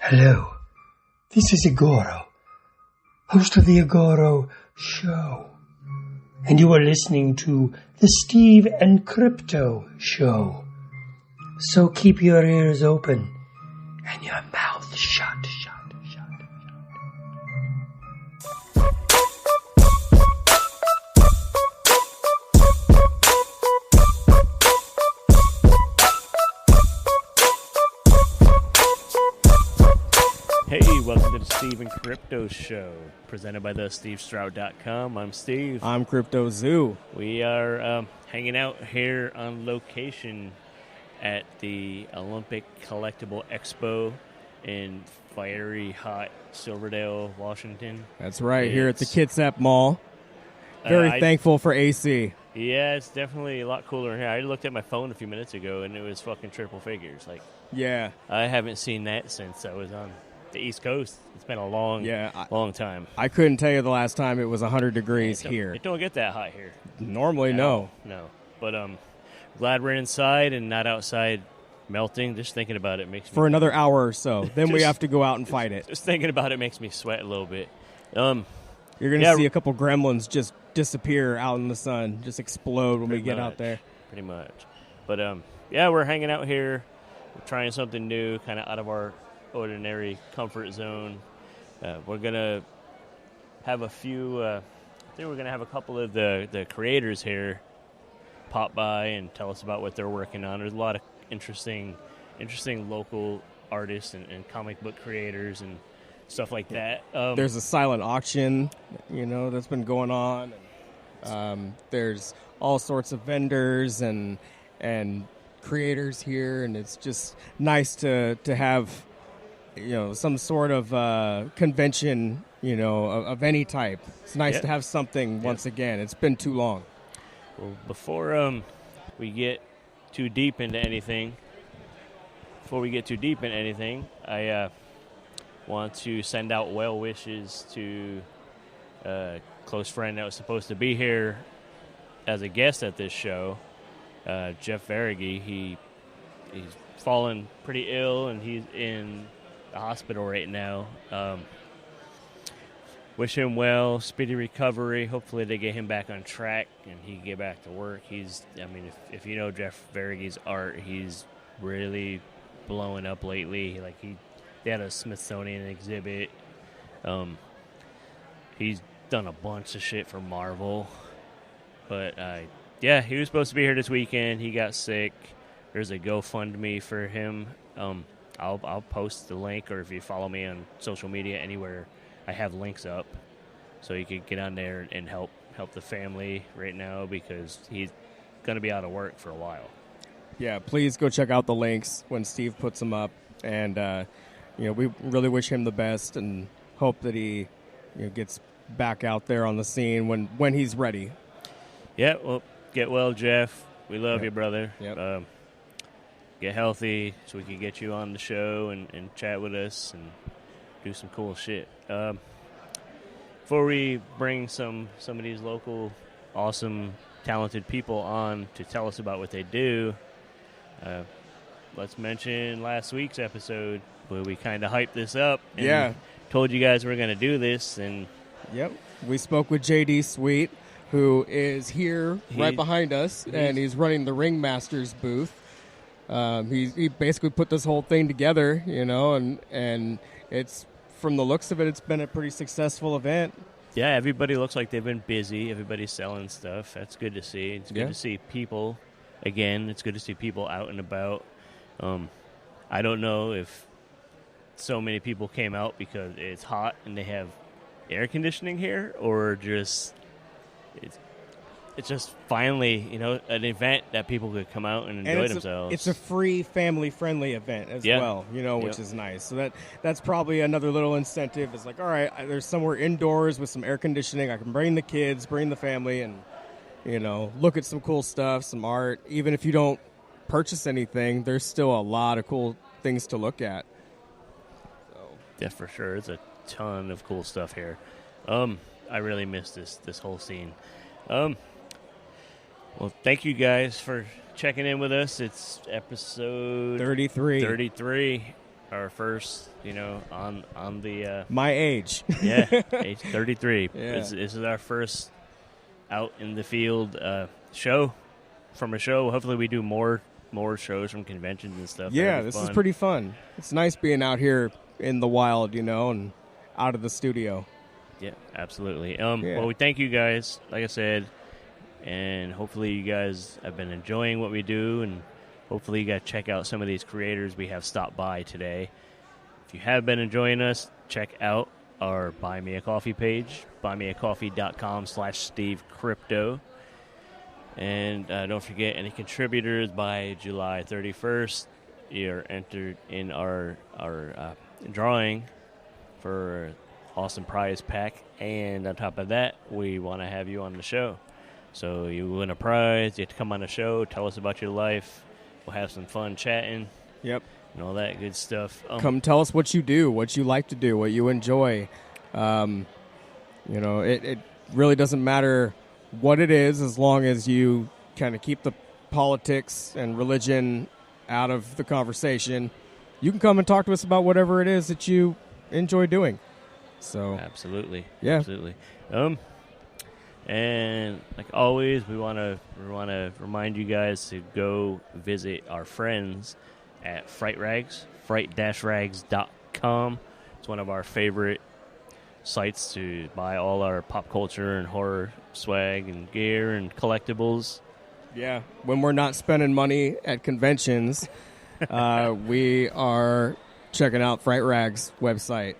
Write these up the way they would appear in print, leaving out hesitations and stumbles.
Hello, this is Agoro, host of the Agoro Show, and you are listening to the Steve and Crypto Show. So keep your ears open and your mouth shut. Hey, welcome to the Steve and Crypto Show, presented by thestevestrout.com. I'm Steve. I'm Crypto Zoo. We are hanging out here on location at the Olympic Collectible Expo in fiery hot Silverdale, Washington. That's right, here at the Kitsap Mall. Very thankful for AC. Yeah, it's definitely a lot cooler in here. I looked at my phone a few minutes ago, and it was fucking triple figures. Yeah. I haven't seen that since I was on the East Coast. It's been a long time. I couldn't tell you the last time it was 100 degrees here. It don't get that hot here. Normally, no. But glad we're inside and not outside melting. Just thinking about it makes me... For another hour or so. Then we have to go out and fight it. Just thinking about it makes me sweat a little bit. You're going to see a couple gremlins just disappear out in the sun, just explode when we get out there. Pretty much. But, we're hanging out here. We're trying something new, kind of out of our ordinary comfort zone. We're going to have a few... I think we're going to have a couple of the creators here pop by and tell us about what they're working on. There's a lot of interesting local artists and comic book creators and stuff like that. There's a silent auction, that's been going on. There's all sorts of vendors and creators here, and it's just nice to have some sort of convention, of any type. It's nice to have something once again. It's been too long. Well, before we get too deep into anything, I want to send out well wishes to a close friend that was supposed to be here as a guest at this show, Jeff Verigi. He's fallen pretty ill, and he's in the hospital right now. Wish him well, speedy recovery. Hopefully they get him back on track and he can get back to work. If you know Jeff Verigi's art, he's really blowing up lately. They had a Smithsonian exhibit. He's done a bunch of shit for Marvel. But, he was supposed to be here this weekend. He got sick. There's a GoFundMe for him. I'll post the link, or if you follow me on social media anywhere, I have links up, so you can get on there and help the family right now, because he's going to be out of work for a while. Yeah, please go check out the links when Steve puts them up, and we really wish him the best and hope that he gets back out there on the scene when he's ready. Yeah, well, get well, Jeff. We love you, brother. Yep. Get healthy so we can get you on the show and chat with us and do some cool shit. Before we bring some of these local, awesome, talented people on to tell us about what they do, let's mention last week's episode where we kind of hyped this up and told you guys we're going to do this. And we spoke with JD Sweet, who is here right behind us, and he's running the Ringmasters booth. He basically put this whole thing together, and it's, from the looks of it, it's been a pretty successful event. Yeah, everybody looks like they've been busy. Everybody's selling stuff. That's good to see. It's good to see people again. It's good to see people out and about. I don't know if so many people came out because it's hot and they have air conditioning here, or just it's just finally, an event that people could come out and enjoy themselves. It's a free, family-friendly event as well, which is nice. So that's probably another little incentive. It's like, all right, there's somewhere indoors with some air conditioning. I can bring the kids, bring the family, and, look at some cool stuff, some art. Even if you don't purchase anything, there's still a lot of cool things to look at. So. Yeah, for sure. There's a ton of cool stuff here. I really miss this whole scene. Well, thank you guys for checking in with us. It's episode 33. our first, on the My age. yeah, age 33. Yeah. This is our first out in the field show from a show. Hopefully, we do more shows from conventions and stuff. Yeah, this is pretty fun. It's nice being out here in the wild, and out of the studio. Yeah, absolutely. Yeah. Well, we thank you guys, like I said, and hopefully you guys have been enjoying what we do, and hopefully you guys check out some of these creators we have stopped by today. If you have been enjoying us, check out our Buy Me a Coffee page, buymeacoffee.com/SteveCrypto. And don't forget, any contributors by July 31st, you're entered in our drawing for an awesome prize pack. And on top of that, we want to have you on the show. So you win a prize, you have to come on the show, tell us about your life. We'll have some fun chatting. Yep. And all that good stuff. Come tell us what you do, what you like to do, what you enjoy. It really doesn't matter what it is, as long as you kind of keep the politics and religion out of the conversation. You can come and talk to us about whatever it is that you enjoy doing. So absolutely, yeah, absolutely. And like always, we want to remind you guys to go visit our friends at Fright Rags, fright-rags.com. It's one of our favorite sites to buy all our pop culture and horror swag and gear and collectibles. Yeah, when we're not spending money at conventions, we are checking out Fright Rags website,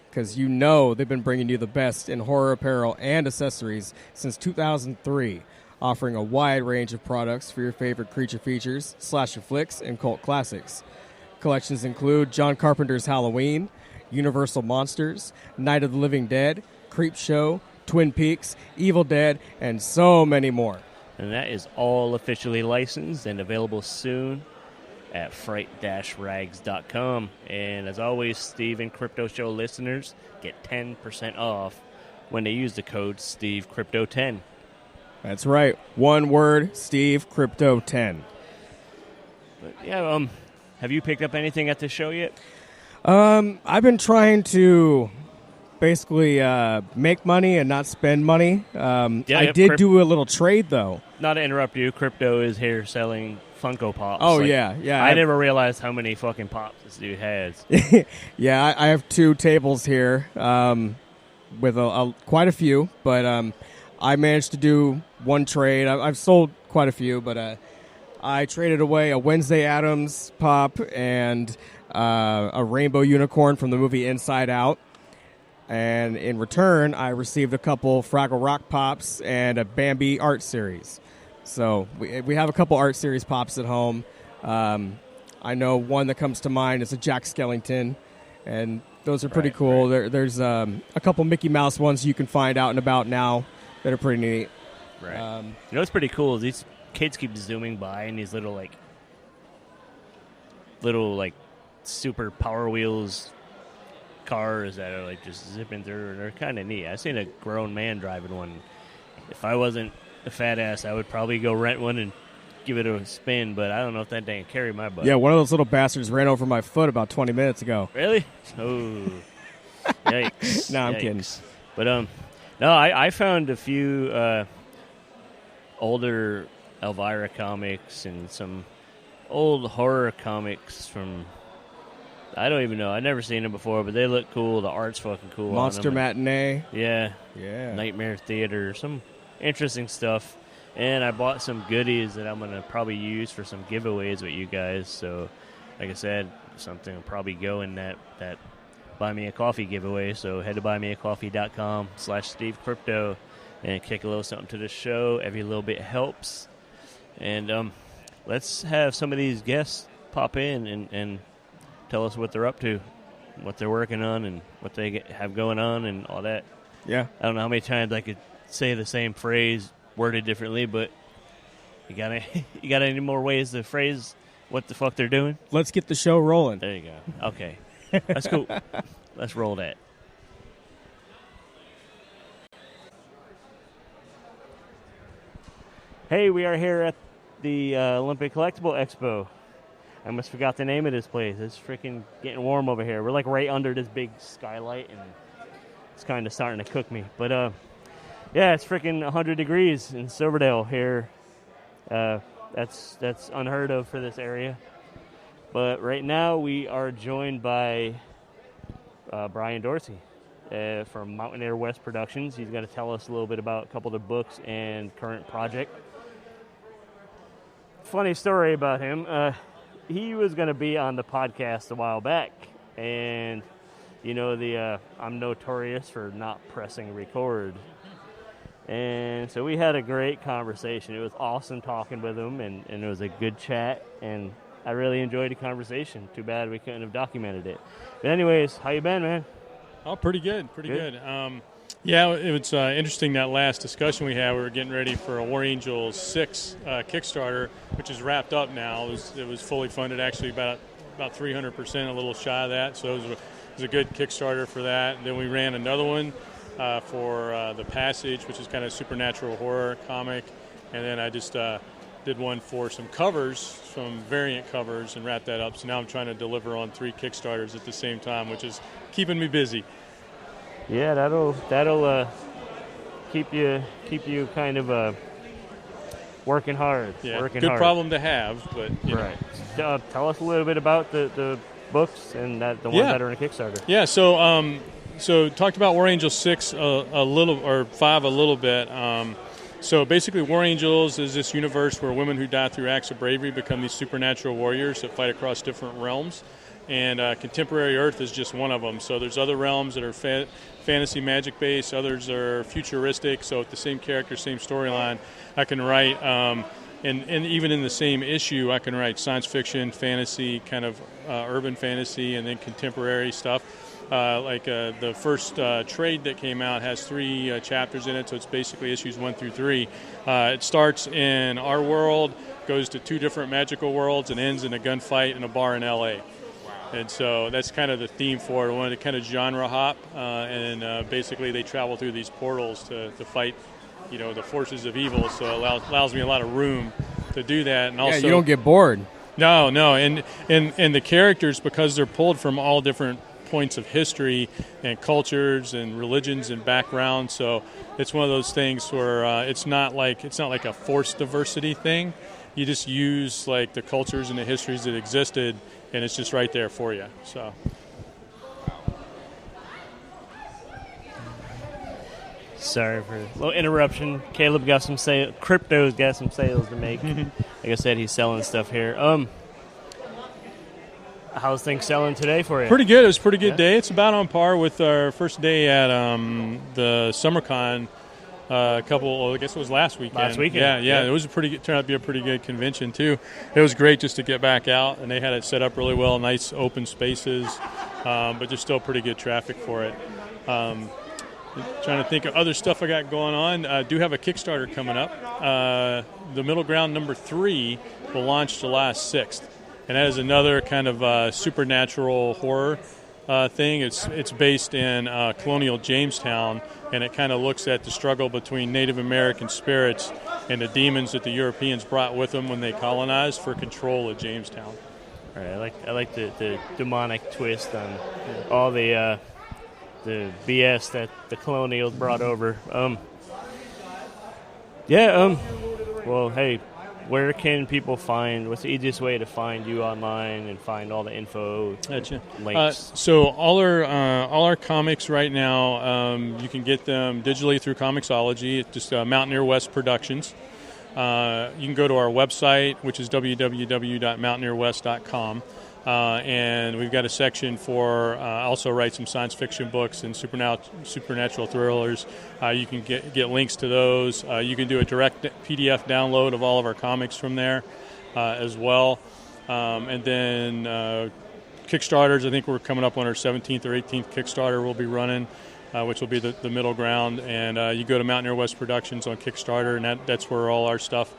because they've been bringing you the best in horror apparel and accessories since 2003, offering a wide range of products for your favorite creature features, slasher flicks, and cult classics. Collections include John Carpenter's Halloween, Universal Monsters, Night of the Living Dead, Creepshow, Twin Peaks, Evil Dead, and so many more. And that is all officially licensed and available soon at fright-rags.com. And as always, Steve and Crypto Show listeners get 10% off when they use the code SteveCrypto10. That's right. One word, SteveCrypto10. But yeah, have you picked up anything at the show yet? I've been trying to basically make money and not spend money. I did do a little trade, though. Not to interrupt you, Crypto is here selling Funko Pops. Oh, yeah. I never realized how many fucking pops this dude has. Yeah, I have 2 tables here with quite a few, but I managed to do one trade. I've sold quite a few, but I traded away a Wednesday Addams pop and a rainbow unicorn from the movie Inside Out. And in return, I received a couple Fraggle Rock pops and a Bambi art series. So we have a couple art series pops at home. I know one that comes to mind is a Jack Skellington, and those are pretty cool. Right. There's a couple Mickey Mouse ones you can find out and about now that are pretty neat. Right. What's pretty cool is these kids keep zooming by in these little super Power Wheels cars that are just zipping through, and they're kind of neat. I've seen a grown man driving one. If I wasn't a fat ass, I would probably go rent one and give it a spin, but I don't know if that thing can carry my butt. Yeah, one of those little bastards ran over my foot about 20 minutes ago. Really? Oh, yikes. No, I'm kidding. But no, I found a few older Elvira comics and some old horror comics from, I don't even know. I've never seen them before, but they look cool. The art's fucking cool. Monster Matinee. Yeah. Yeah. Nightmare Theater. Some interesting stuff. And I bought some goodies that I'm going to probably use for some giveaways with you guys. So, like I said, something will probably go in that Buy Me a Coffee giveaway. So head to buymeacoffee.com/SteveCrypto and kick a little something to the show. Every little bit helps. And let's have some of these guests pop in and tell us what they're up to, what they're working on, and what they have going on and all that. Yeah. I don't know how many times I could say the same phrase worded differently, but you got any more ways to phrase what the fuck they're doing? Let's get the show rolling. There you go. Okay. That's cool. Let's roll that. Hey, we are here at the Olympic Collectible Expo. I almost forgot the name of this place. It's freaking getting warm over here. We're like right under this big skylight, and it's kind of starting to cook me. But yeah, it's freaking 100 degrees in Silverdale here. That's unheard of for this area. But right now we are joined by Brian Dorsey from Mountaineer West Productions. He's going to tell us a little bit about a couple of the books and current project. Funny story about him. He was going to be on the podcast a while back, and you know I'm notorious for not pressing record. And so we had a great conversation. It was awesome talking with him, and it was a good chat, and I really enjoyed the conversation. Too bad we couldn't have documented it. But anyways, how you been, man? Oh, pretty good, pretty good. Yeah, it was interesting, that last discussion we had. We were getting ready for a War Angels 6 Kickstarter, which is wrapped up now. It was fully funded, actually about 300%, a little shy of that. So it was a good Kickstarter for that. And then we ran another one for The Passage, which is kind of supernatural horror comic. And then I just did one for some covers, some variant covers, and wrapped that up. So now I'm trying to deliver on 3 Kickstarters at the same time, which is keeping me busy. Yeah, that'll keep you kind of working hard. Yeah, working good hard. Problem to have, but right. Tell us a little bit about the books and the ones that are in Kickstarter. Yeah, so talked about War Angels 6 a little, or 5 a little bit. So basically, War Angels is this universe where women who die through acts of bravery become these supernatural warriors that fight across different realms. And contemporary Earth is just one of them. So there's other realms that are fantasy magic based, others are futuristic. So with the same character, same storyline, I can write, and even in the same issue, I can write science fiction, fantasy, kind of urban fantasy, and then contemporary stuff. The first trade that came out has 3 chapters in it, so it's basically issues 1 through 3. It starts in our world, goes to 2 different magical worlds, and ends in a gunfight in a bar in L.A. And so that's kind of the theme for it. I wanted to kind of genre hop, and basically they travel through these portals to fight, the forces of evil. So it allows me a lot of room to do that. And also, you don't get bored. No, and the characters, because they're pulled from all different points of history and cultures and religions and backgrounds. So it's one of those things where it's not like a forced diversity thing. You just use like the cultures and the histories that existed, and it's just right there for you. So. Sorry for a little interruption. Caleb got some Crypto's got some sales to make. Like I said, he's selling stuff here. How's things selling today for you? Pretty good. It was a pretty good day. It's about on par with our first day at the SummerCon. I guess it was last weekend. Yeah. It was turned out to be a pretty good convention too. It was great just to get back out, and they had it set up really well, nice open spaces, but there's still pretty good traffic for it. Trying to think of other stuff I got going on. I do have a Kickstarter coming up. The Middle Ground number 3 will launch July 6th, and that is another kind of supernatural horror thing. It's based in colonial Jamestown, and it kind of looks at the struggle between Native American spirits and the demons that the Europeans brought with them when they colonized for control of Jamestown. All right, I like the demonic twist on all the BS that the colonials brought over. Well, hey, where can people what's the easiest way to find you online and find all the info, links? So all our comics right now, you can get them digitally through Comixology. It's just Mountaineer West Productions. You can go to our website, which is www.mountaineerwest.com. And we've got a section for I also write some science fiction books and supernatural thrillers. You can get links to those. You can do a direct PDF download of all of our comics from there as well. And then Kickstarters, I think we're coming up on our 17th or 18th Kickstarter we'll be running, which will be the Middle Ground. And you go to Mountaineer West Productions on Kickstarter, and that's where all our stuff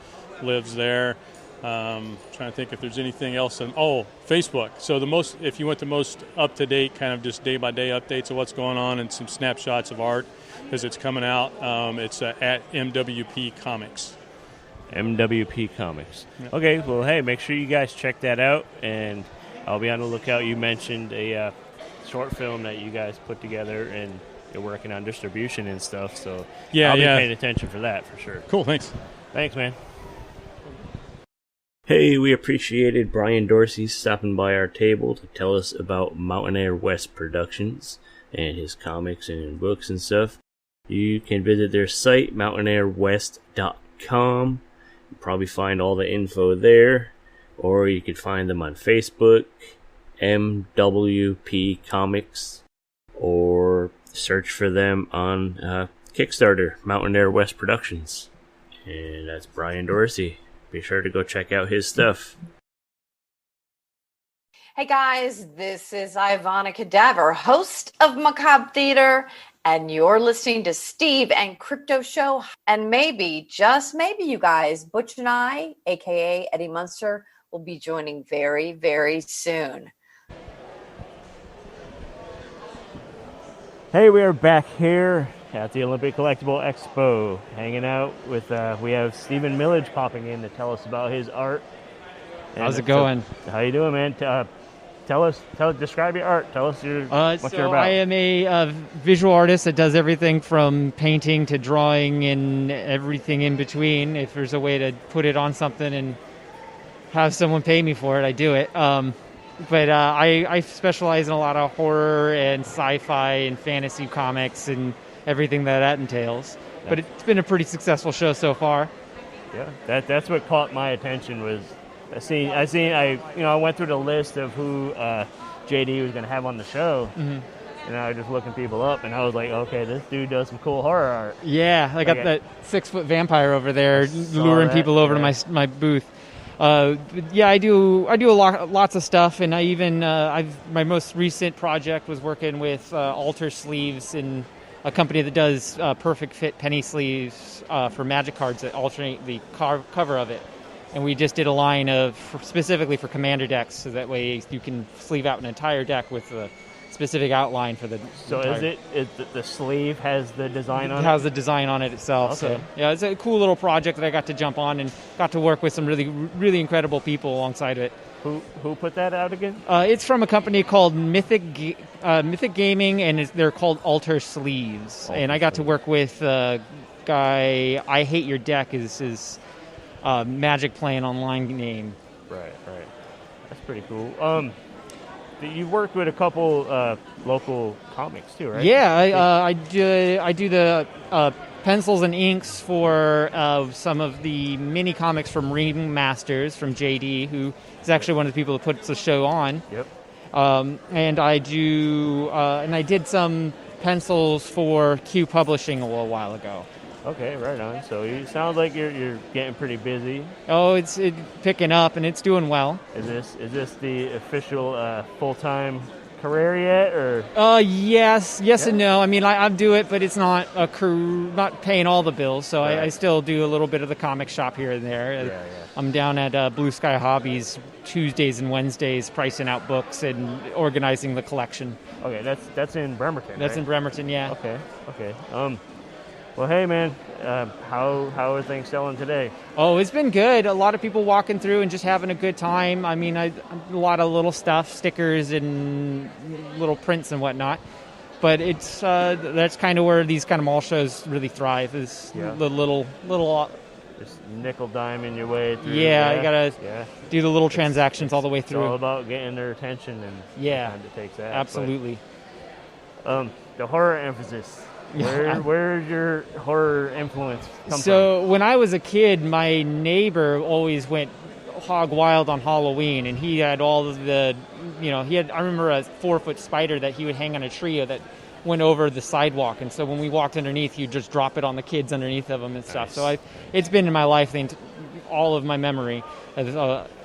lives there. Trying to think if there's anything else. Facebook. So if you want the most up-to-date kind of just day-by-day updates of what's going on and some snapshots of art as it's coming out, it's at MWP Comics. MWP Comics. Yep. Okay, well, hey, make sure you guys check that out, and I'll be on the lookout. You mentioned a short film that you guys put together, and you're working on distribution and stuff, so I'll be paying attention for that for sure. Cool, thanks. Thanks, man. Hey, we appreciated Brian Dorsey stopping by our table to tell us about Mountain Air West Productions and his comics and books and stuff. You can visit their site, mountainairwest.com. You'll probably find all the info there, or you could find them on Facebook, MWP Comics, or search for them on Kickstarter, Mountain Air West Productions. And that's Brian Dorsey. Be sure to go check out his stuff. Hey guys, this is Ivana Cadaver, host of Macabre Theater, and you're listening to Steve and Crypto Show. And maybe, just maybe, you guys, Butch and I, aka Eddie Munster, will be joining very, very soon. Hey, we are back here at the Olympic Collectible Expo, hanging out with, we have Stephen Millage popping in to tell us about his art. And how's it going? How you doing, man? Describe your art. Tell us what you're about. I am a visual artist that does everything from painting to drawing and everything in between. If there's a way to put it on something and have someone pay me for it, I do it. But I specialize in a lot of horror and sci-fi and fantasy comics and everything that entails. But it's been a pretty successful show so far. Yeah, that's what caught my attention was I went through the list of who JD was going to have on the show, and I was just looking people up, and I was like, okay, this dude does some cool horror art. Yeah, I got that 6-foot vampire over there luring people over to my booth. I do lots of stuff, and I even my most recent project was working with Alter Sleeves, and a company that does perfect fit penny sleeves for Magic cards that alternate the cover of it. And we just did a line specifically for Commander decks, so that way you can sleeve out an entire deck with a specific outline for the. So is the sleeve has the design on it? It has the design on it itself. Okay. So yeah, it's a cool little project that I got to jump on and got to work with some really, really incredible people alongside it. Who put that out again? It's from a company called Mythic Gaming, and they're called Alter Sleeves. And I got to work with a guy. I Hate Your Deck is his Magic playing online name. Right. That's pretty cool. You worked with a couple local comics too, right? Yeah, I do the pencils and inks for some of the mini comics from Ringmasters from JD, who is actually one of the people that puts the show on. Yep. And I did some pencils for Q Publishing a little while ago. Okay, right on. So you sound like you're getting pretty busy. Oh, it's picking up and it's doing well. Is this the official full-time career yet, or? Yes and no. I mean, I do it, but it's not not paying all the bills. So right. I still do a little bit of the comic shop here and there. Yeah. I'm down at Blue Sky Hobbies Tuesdays and Wednesdays, pricing out books and organizing the collection. Okay, that's in Bremerton. That's right? in Bremerton, yeah. Okay. Well, hey, man, how are things selling today? Oh, it's been good. A lot of people walking through and just having a good time. I mean, a lot of little stuff, stickers and little prints and whatnot. But it's that's kind of where these kind of mall shows really thrive, is the little just nickel dime in your way through. Yeah, you gotta do the little transactions all the way through. It's all about getting their attention and the time it takes that. Absolutely. But, the horror emphasis. Where's your horror influence come from? So when I was a kid, my neighbor always went hog wild on Halloween, and he had all of the, I remember a 4-foot spider that he would hang on a tree that went over the sidewalk, and so when we walked underneath, he'd just drop it on the kids underneath of them and stuff. Nice. So it's been in my life, all of my memory,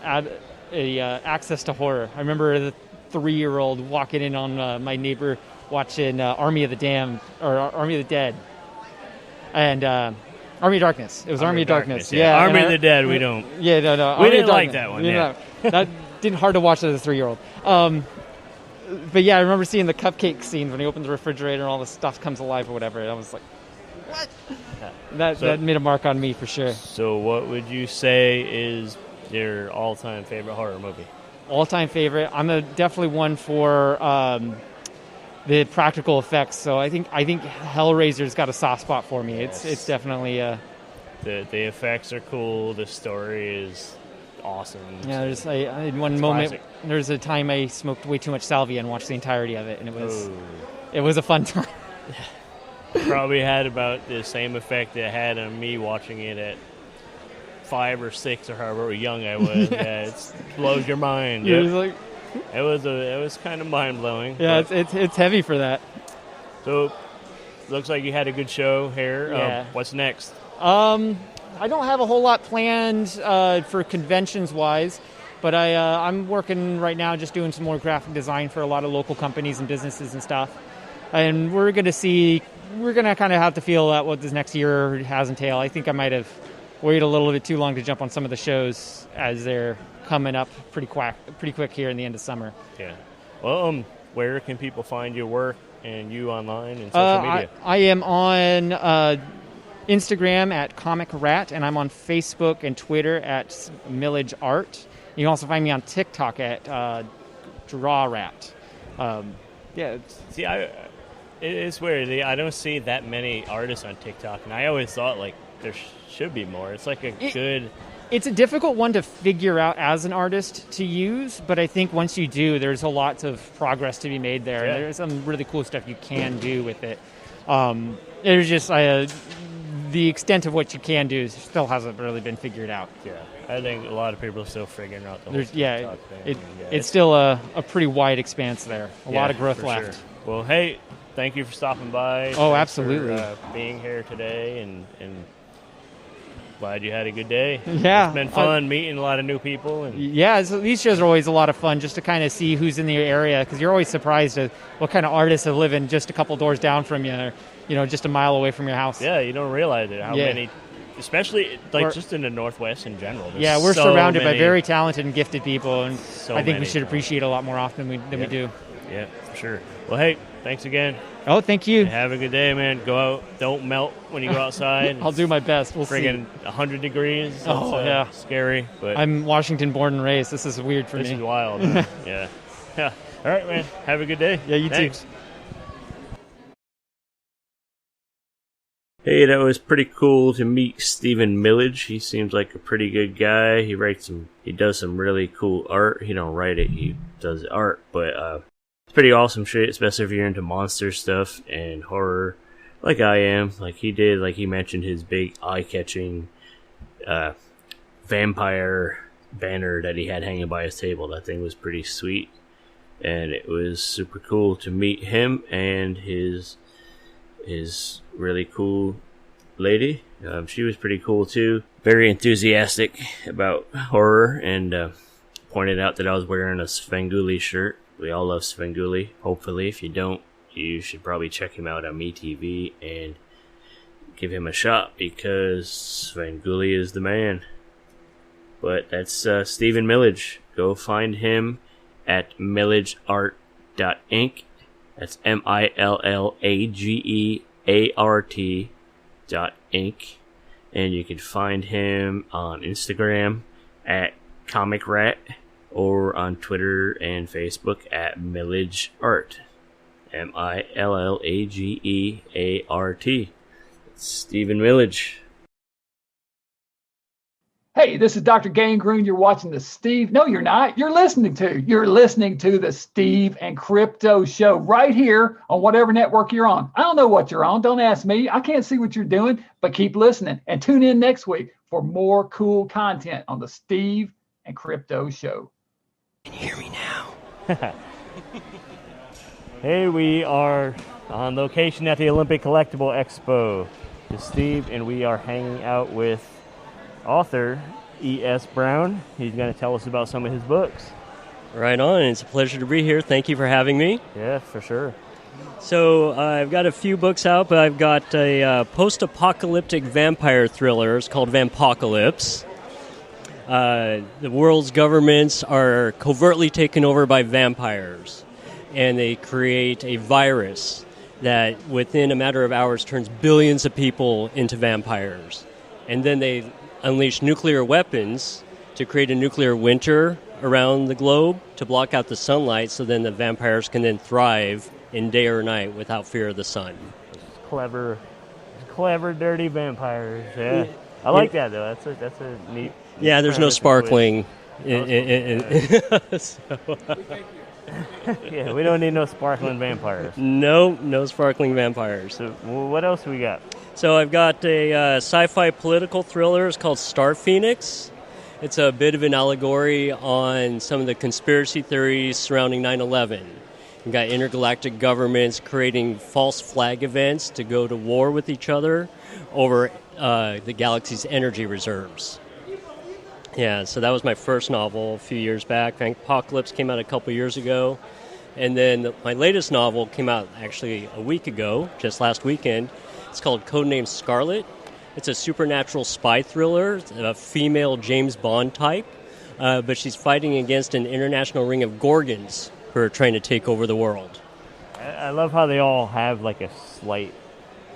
access to horror. I remember the 3-year-old walking in on my neighbor watching Army of the Dead, and Army of Darkness. It was Army of Darkness. Yeah, Army of the Dead. We don't. Yeah, no. We didn't like that one. That didn't hard to watch as a 3-year-old. But yeah, I remember seeing the cupcake scene when he opens the refrigerator and all the stuff comes alive or whatever. And I was like, What? That made a mark on me for sure. So what would you say is your all-time favorite horror movie? All-time favorite? I'm definitely one for the practical effects. So I think Hellraiser's got a soft spot for me. Yes. It's definitely the effects are cool. The story is awesome. Yeah, in one moment, there's a time I smoked way too much salvia and watched the entirety of it, and it was a fun time. Probably had about the same effect it had on me watching it at 5 or 6 or however young I was. Yeah, it blows your mind. Yeah, Yep. It was kind of mind blowing. Yeah, it's heavy for that. So, looks like you had a good show here. Yeah. What's next? I don't have a whole lot planned for conventions wise, but I'm working right now just doing some more graphic design for a lot of local companies and businesses and stuff. And we're going to kind of have to feel out what this next year has entailed. I think I might have waited a little bit too long to jump on some of the shows as they're coming up pretty quick here in the end of summer. Yeah. Well, where can people find your work and you online and social media? I am on Instagram at Comic Rat, and I'm on Facebook and Twitter at Millage Art. You can also find me on TikTok at Draw Rat. Yeah. See, it's weird. I don't see that many artists on TikTok, and I always thought like there should be more. It's like It's a difficult one to figure out as an artist to use, but I think once you do, there's a lot of progress to be made there. Yeah. There's some really cool stuff you can do with it. There's just the extent of what you can do still hasn't really been figured out. Yeah, I think a lot of people are still figuring out the whole TikTok thing. It's still a pretty wide expanse there. A lot of growth left. Sure. Well, hey, thank you for stopping by. Oh, Thanks absolutely. For being here today, and glad you had a good day. Yeah. It's been fun meeting a lot of new people. Yeah, these shows are always a lot of fun just to kind of see who's in the area, because you're always surprised at what kind of artists have living just a couple doors down from you, or just a mile away from your house. Yeah, you don't realize it, how many, especially just in the Northwest in general. Yeah, we're surrounded by very talented and gifted people, and I think we should appreciate appreciate a lot more often than we do. Yeah, for sure. Well, hey, thanks again. Oh, thank you. Have a good day, man. Go out. Don't melt when you go outside. I'll do my best. We'll see. Friggin' 100 degrees. Yeah. Scary. But I'm Washington born and raised. This is weird for me. This is wild. Yeah. All right, man. Have a good day. Yeah, you Thanks. too. Hey, that was pretty cool to meet Stephen Millage. He seems like a pretty good guy. He does some really cool art. He don't write it, he does art, but it's pretty awesome shit, especially if you're into monster stuff and horror, like I am. Like he mentioned his big eye-catching vampire banner that he had hanging by his table. That thing was pretty sweet, and it was super cool to meet him and his really cool lady. She was pretty cool too. Very enthusiastic about horror, and pointed out that I was wearing a Svengoolie shirt. We all love Svengoolie. Hopefully, if you don't, you should probably check him out on MeTV and give him a shot, because Svengoolie is the man. But that's Stephen Millage. Go find him at millageart.inc. That's MillageArt.inc. And you can find him on Instagram at Comic Rat, or on Twitter and Facebook at Millage Art. MillageArt. It's Stephen Millage. Hey, this is Dr. Gangrene. You're watching the Steve. No, you're not. You're listening to the Steve and Crypto Show right here on whatever network you're on. I don't know what you're on. Don't ask me. I can't see what you're doing, but keep listening and tune in next week for more cool content on the Steve and Crypto Show. Can you hear me now? Hey, we are on location at the Olympic Collectible Expo. It's Steve, and we are hanging out with author E.S. Brown. He's going to tell us about some of his books. Right on. It's a pleasure to be here. Thank you for having me. Yeah, for sure. So I've got a few books out, but I've got a post-apocalyptic vampire thriller. It's called Vampocalypse. The world's governments are covertly taken over by vampires, and they create a virus that within a matter of hours turns billions of people into vampires. And then they unleash nuclear weapons to create a nuclear winter around the globe to block out the sunlight, so then the vampires can then thrive in day or night without fear of the sun. Clever, dirty vampires. Yeah, I like that though. That's a neat. Yeah, there's no sparkling. Yeah, we don't need no sparkling vampires. No sparkling vampires. So, what else we got? So I've got a sci-fi political thriller. It's called Star Phoenix. It's a bit of an allegory on some of the conspiracy theories surrounding 9/11. You've got intergalactic governments creating false flag events to go to war with each other over the galaxy's energy reserves. Yeah, so that was my first novel a few years back. Apocalypse came out a couple years ago. And then my latest novel came out actually a week ago, just last weekend. It's called Codename Scarlet. It's a supernatural spy thriller, a female James Bond type, but she's fighting against an international ring of Gorgons who are trying to take over the world. I love how they all have like a slight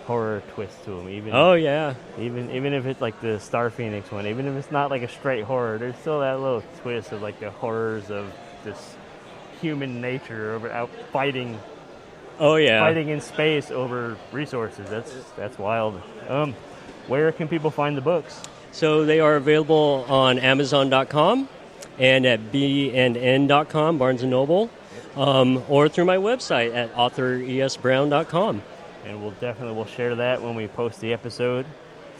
horror twist to them. Even if it's like the Star Phoenix one, even if it's not like a straight horror, there's still that little twist of like the horrors of this human nature over out fighting. Oh yeah, fighting in space over resources. That's wild. Where can people find the books? So they are available on Amazon.com and at bnn.com, Barnes & Noble, or through my website at author.esbrown.com. And we'll share that when we post the episode.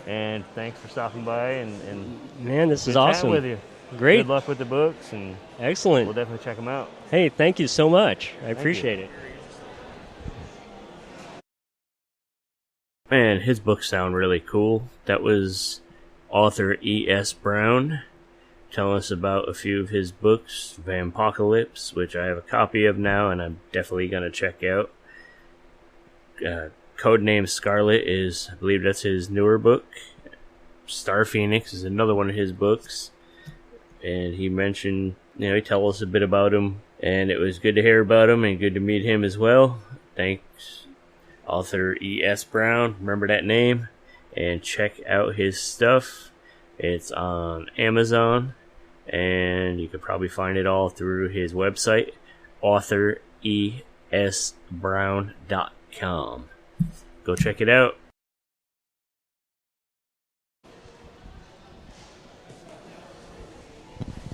And thanks for stopping by. And man, this is awesome. With you. Great. Good luck with the books. And excellent. We'll definitely check them out. Hey, thank you so much. I appreciate it. Man, his books sound really cool. That was author E.S. Brown telling us about a few of his books, Vampocalypse, which I have a copy of now and I'm definitely going to check out. Codename Scarlet is, I believe that's his newer book. Star Phoenix is another one of his books. And he mentioned, he told us a bit about him, and it was good to hear about him and good to meet him as well. Thanks, author E.S. Brown. Remember that name. And check out his stuff. It's on Amazon, and you could probably find it all through his website, author.esbrown.com. Go check it out.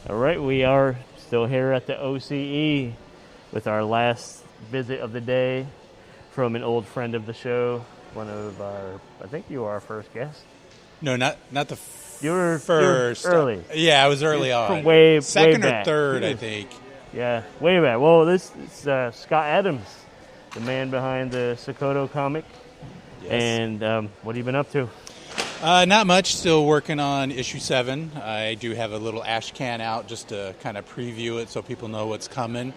All right, we are still here at the OCE with our last visit of the day from an old friend of the show, one of our, I think you were our first guest. No, not the you were first. Early. Yeah, I was early on. From way second way or back. third, I think. Yeah, way back. Well, this is Scott Adams, the man behind the Sokoto comic. Yes. And what have you been up to? Not much. Still working on issue 7. I do have a little ash can out just to kind of preview it so people know what's coming.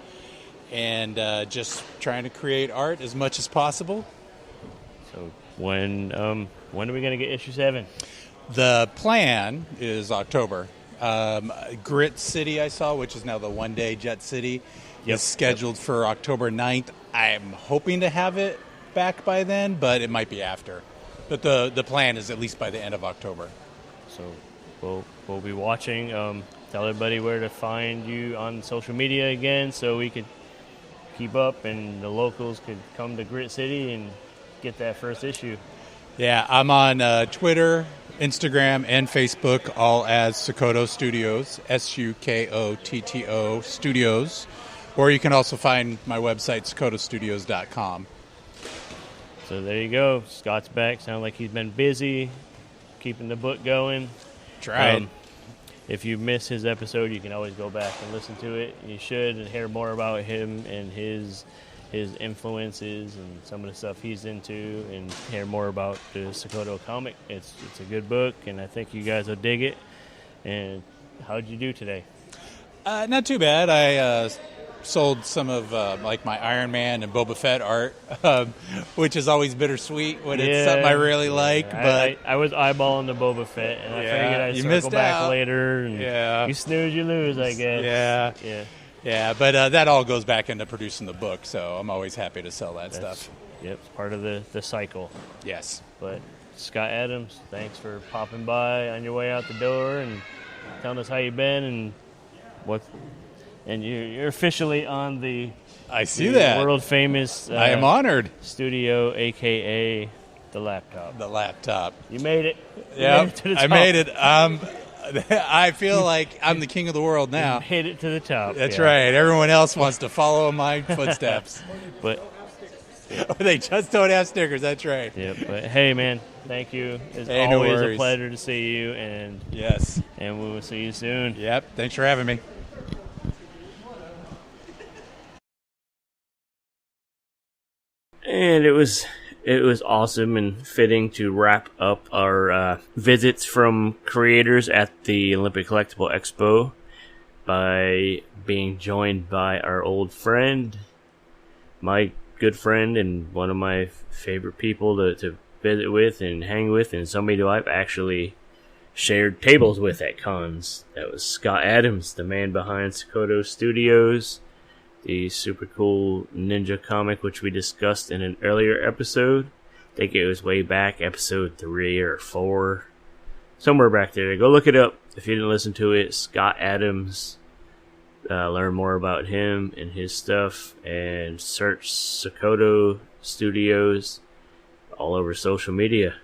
And just trying to create art as much as possible. So when are we going to get issue 7? The plan is October. Grit City I saw, which is now the one-day Jet City, is scheduled for October 9th. I'm hoping to have it back by then, but it might be after. But the plan is at least by the end of October. So we'll be watching. Tell everybody where to find you on social media again so we could keep up and the locals could come to Grit City and get that first issue. Yeah, I'm on Twitter, Instagram, and Facebook, all as Sokoto Studios, SUKOTTO Studios. Or you can also find my website, SokotoStudios.com. So there you go. Scott's back. Sounds like he's been busy keeping the book going. Tried. If you miss his episode, you can always go back and listen to it. You should and hear more about him and his influences and some of the stuff he's into, and hear more about the Sokoto comic. It's a good book, and I think you guys will dig it. And how'd you do today? Not too bad. I sold some of like my Iron Man and Boba Fett art, which is always bittersweet when it's something I really like. But I was eyeballing the Boba Fett, and I figured I'd circle back later. And you snooze, you lose, I guess. Yeah, but that all goes back into producing the book, so I'm always happy to sell that stuff. Yep, it's part of the cycle. Yes. But Scott Adams, thanks for popping by on your way out the door and telling us how you've been and what. And you're officially on the. I see that world famous. I am honored. Studio, aka the laptop. The laptop. You made it. Yeah, I made it. I feel like I'm the king of the world now. You made it to the top. That's right. Everyone else wants to follow my footsteps. But they just don't have stickers. That's right. Yeah, but hey, man, thank you. It's Hey, no always a worries. pleasure to see you. And yes, and we will see you soon. Yep. Thanks for having me. And it was awesome and fitting to wrap up our visits from creators at the Olympic Collectible Expo by being joined by our old friend, my good friend, and one of my favorite people to visit with and hang with, and somebody who I've actually shared tables with at cons. That was Scott Adams, the man behind Sokoto Studios, the super cool ninja comic which we discussed in an earlier episode. I think it was way back, episode 3 or 4. Somewhere back there. Go look it up if you didn't listen to it. Scott Adams. Learn more about him and his stuff. And search Sokoto Studios all over social media.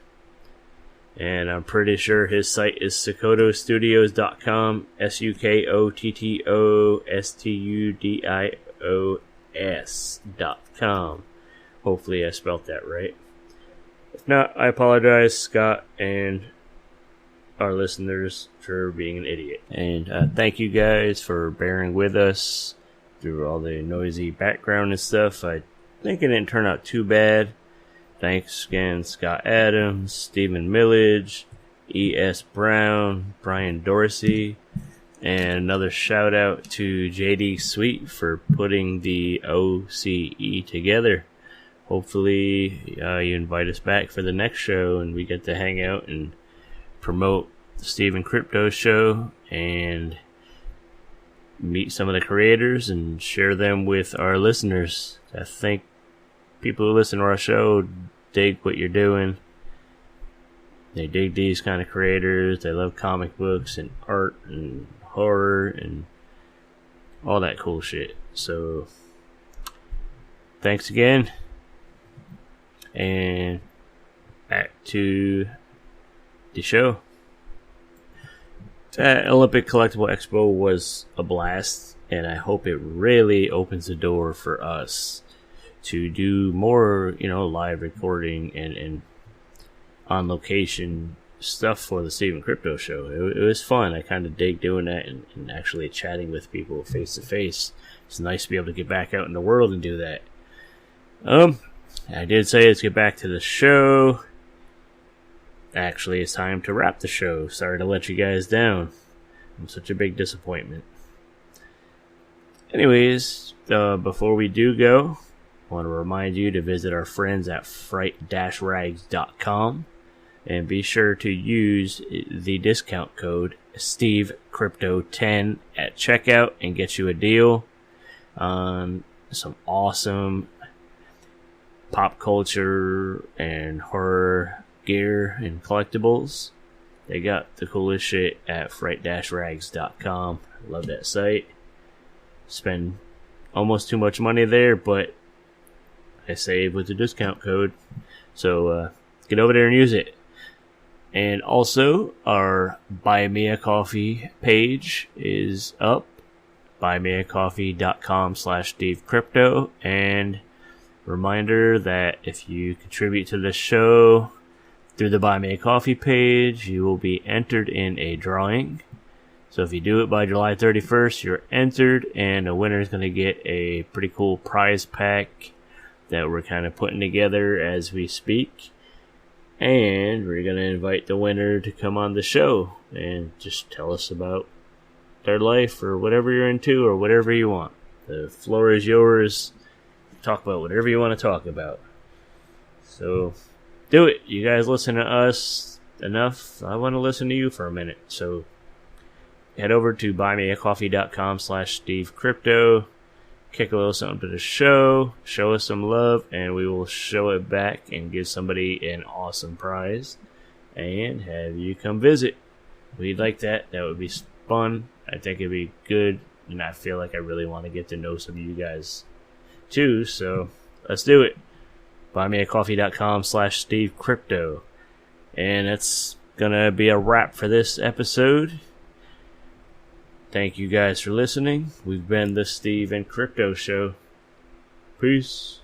And I'm pretty sure his site is SokotoStudios.com. SukotoStudios.com. Hopefully I spelt that right. If not, I apologize, Scott, and our listeners for being an idiot. And thank you guys for bearing with us through all the noisy background and stuff. I think it didn't turn out too bad. Thanks again, Scott Adams, Stephen Millage, E.S. Brown, Brian Dorsey, and another shout out to JD Sweet for putting the OCE together. Hopefully you invite us back for the next show and we get to hang out and promote the Steve and Crypto show and meet some of the creators and share them with our listeners. I think people who listen to our show dig what you're doing. They dig these kind of creators. They love comic books and art and horror and all that cool shit. So thanks again. And back to the show. Olympic Collectible Expo was a blast, and I hope it really opens the door for us to do more, live recording and on location stuff for the Steve and Crypto show. It was fun. I kind of dig doing that and actually chatting with people face to face. It's nice to be able to get back out in the world and do that. I did say let's get back to the show. Actually, it's time to wrap the show. Sorry to let you guys down. I'm such a big disappointment. Anyways, before we do go, I want to remind you to visit our friends at fright-rags.com and be sure to use the discount code SteveCrypto10 at checkout and get you a deal on some awesome pop culture and horror gear and collectibles. They got the coolest shit at fright-rags.com. Love that site. Spend almost too much money there, but I save with the discount code. So get over there and use it. And also, our Buy Me a Coffee page is up. buymeacoffee.com/SteveCrypto. And reminder that if you contribute to this show through the Buy Me a Coffee page, you will be entered in a drawing. So if you do it by July 31st, you're entered, and a winner is going to get a pretty cool prize pack that we're kind of putting together as we speak. And we're going to invite the winner to come on the show and just tell us about their life or whatever you're into or whatever you want. The floor is yours. Talk about whatever you want to talk about. So do it. You guys listen to us enough. I want to listen to you for a minute. So head over to buymeacoffee.com/SteveCrypto. kick a little something to the show, show us some love, and we will show it back and give somebody an awesome prize and have you come visit. We'd like that. That would be fun. I think it'd be good, and I feel like I really want to get to know some of you guys too, so let's do it. BuyMeACoffee.com/SteveCrypto. And that's gonna be a wrap for this episode. Thank you guys for listening. We've been the Steve and Crypto Show. Peace.